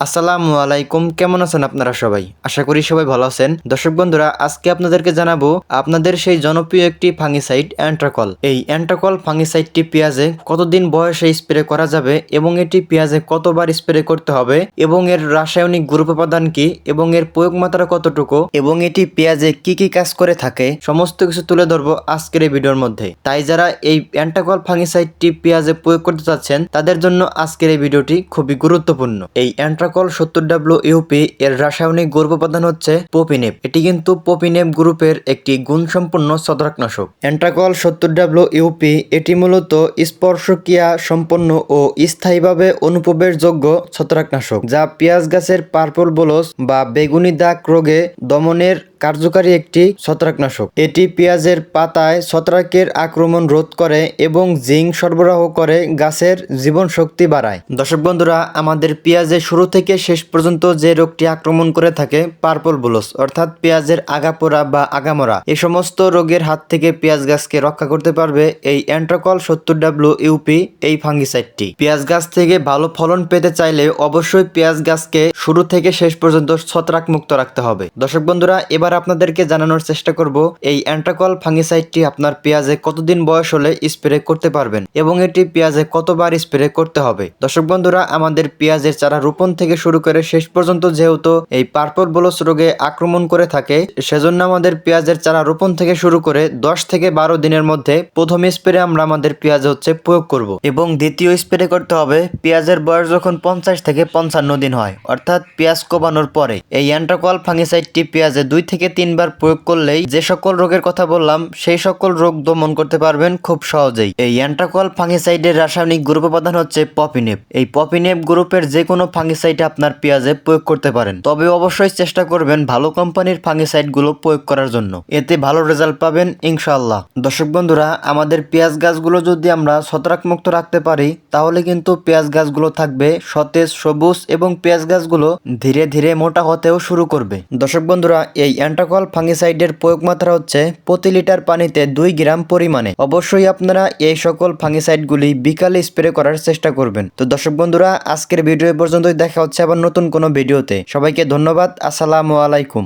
আসসালামু আলাইকুম, কেমন আছেন আপনারা সবাই? আশা করি সবাই ভালো আছেন। দর্শক বন্ধুরা, আজকে আপনাদেরকে জানাবো আপনাদের সেই জনপ্রিয় একটি ফাঙ্গিসাইড অ্যান্ট্রাকল। এই অ্যান্ট্রাকল ফাঙ্গিসাইডটি পেঁয়াজে কতদিন বয়সে স্প্রে করা যাবে এবং এটি পেঁয়াজে কতবার স্প্রে করতে হবে এবং এর রাসায়নিক গ্রুপ উপাদান কি এবং এর প্রয়োগ মাত্রা কতটুকু এবং এটি পেঁয়াজে কি কি কাজ করে থাকে সমস্ত কিছু তুলে ধরবো আজকের এই ভিডিওর মধ্যে। তাই যারা এই অ্যান্ট্রাকল ফাঙ্গিসাইডটি পেঁয়াজে প্রয়োগ করতে চাচ্ছেন তাদের জন্য আজকের এই ভিডিওটি খুবই গুরুত্বপূর্ণ। এই অ্যান্ট্রাকল 70WUP এর রাসায়নিক গ্রুপ উপাদান হচ্ছে পপিনেপ। এটি কিন্তু পপিনেপ গ্রুপের একটি গুণসম্পন্ন ছত্রাকনাশক। অ্যান্ট্রাকল 70WUP এটি মূলত স্পর্শক্রিয়া সম্পন্ন ও স্থায়ীভাবে অনুপ্রবেশযোগ্য ছত্রাকনাশক, যা পেঁয়াজ গাছের পার্পল বোলস বা বেগুনি দাগ রোগে দমনের কার্যকারী একটি ছত্রাকনাশক। এটি পেঁয়াজের পাতায় ছত্রাকের আক্রমণ রোধ করে এবং জিঙ্ক সরবরাহ করে গাছের জীবন শক্তি বাড়ায়। দর্শক বন্ধুরা, আমাদের পেঁয়াজে শুরু থেকে শেষ পর্যন্ত যে রোগটি আক্রমণ করে থাকে পার্পল বোলস অর্থাৎ পেঁয়াজের আগাপোড়া বা আগামরা, এই সমস্ত রোগের হাত থেকে পেঁয়াজ গাছকে রক্ষা করতে পারবে এই অ্যান্ট্রাকল 70WUP এই ফাঙ্গিসাইডটি। পেঁয়াজ গাছ থেকে ভালো ফলন পেতে চাইলে অবশ্যই পেঁয়াজ গাছকে শুরু থেকে শেষ পর্যন্ত ছত্রাক মুক্ত রাখতে হবে। দর্শক বন্ধুরা, এবার আপনাদেরকে জানানোর চেষ্টা করব এই অ্যান্ট্রাকল ফাঙ্গিসাইডটি আপনার পেঁয়াজে কতদিন বয়স হলে স্প্রে করতে পারবেন এবং এটি পেঁয়াজে কতবার স্প্রে করতে হবে। দর্শক বন্ধুরা, আমাদের পেঁয়াজের চারা রোপণ থেকে শুরু করে শেষ পর্যন্ত যেহেতু এই পার্পল বোলস রোগে আক্রমণ করে থাকে, সেজন্য আমাদের পেঁয়াজের চারা রোপণ থেকে শুরু করে 10 থেকে 12 দিনের মধ্যে প্রথম স্প্রে আমরা আমাদের পেঁয়াজে প্রয়োগ করব এবং দ্বিতীয় স্প্রে করতে হবে পেঁয়াজের বয়স যখন 50 থেকে 55 দিন হয়, অর্থাৎ পেঁয়াজ কোবানোর পরে। এই অ্যান্ট্রাকল ফাঙ্গিসাইডটি পেঁয়াজে 2 থেকে 3 বার প্রয়োগ করলেই যে সকল রোগের কথা বললাম সেই সকল রোগ দমন করতে পারবেন খুব সহজেই। এই অ্যান্ট্রাকল ফাঙ্গিসাইডের রাসায়নিক গ্রুপ উপাদান হচ্ছে পপিনেপ। এই পপিনেপ গ্রুপের যে কোনো ফাঙ্গিসাইড আপনার পেঁয়াজে প্রয়োগ করতে পারেন, তবে অবশ্যই চেষ্টা করবেন ভালো কোম্পানির ফাঙ্গিসাইড গুলো প্রয়োগ করার জন্য, এতে ভালো রেজাল্ট পাবেন ইনশাআল্লাহ। দর্শক বন্ধুরা, আমাদের পেঁয়াজ গাছগুলো যদি আমরা ছত্রাক মুক্ত রাখতে পারি তাহলে কিন্তু পেঁয়াজ গাছগুলো থাকবে সতেজ, সবুজ এবং পেঁয়াজ গাছগুলো ধীরে ধীরে মোটা হতেও শুরু করবে। দর্শক বন্ধুরা, এই অ্যান্ট্রাকল ফাঙ্গিসাইডের প্রয়োগ মাত্রা হচ্ছে প্রতি লিটার পানিতে 2 গ্রাম পরিমাণে। অবশ্যই আপনারা এই সকল ফাঙ্গিসাইডগুলি বিকালে স্প্রে করার চেষ্টা করবেন। তো দর্শক বন্ধুরা, আজকের ভিডিও পর্যন্তই। দেখা হচ্ছে আবার নতুন কোনো ভিডিওতে। সবাইকে ধন্যবাদ। আসসালামু আলাইকুম।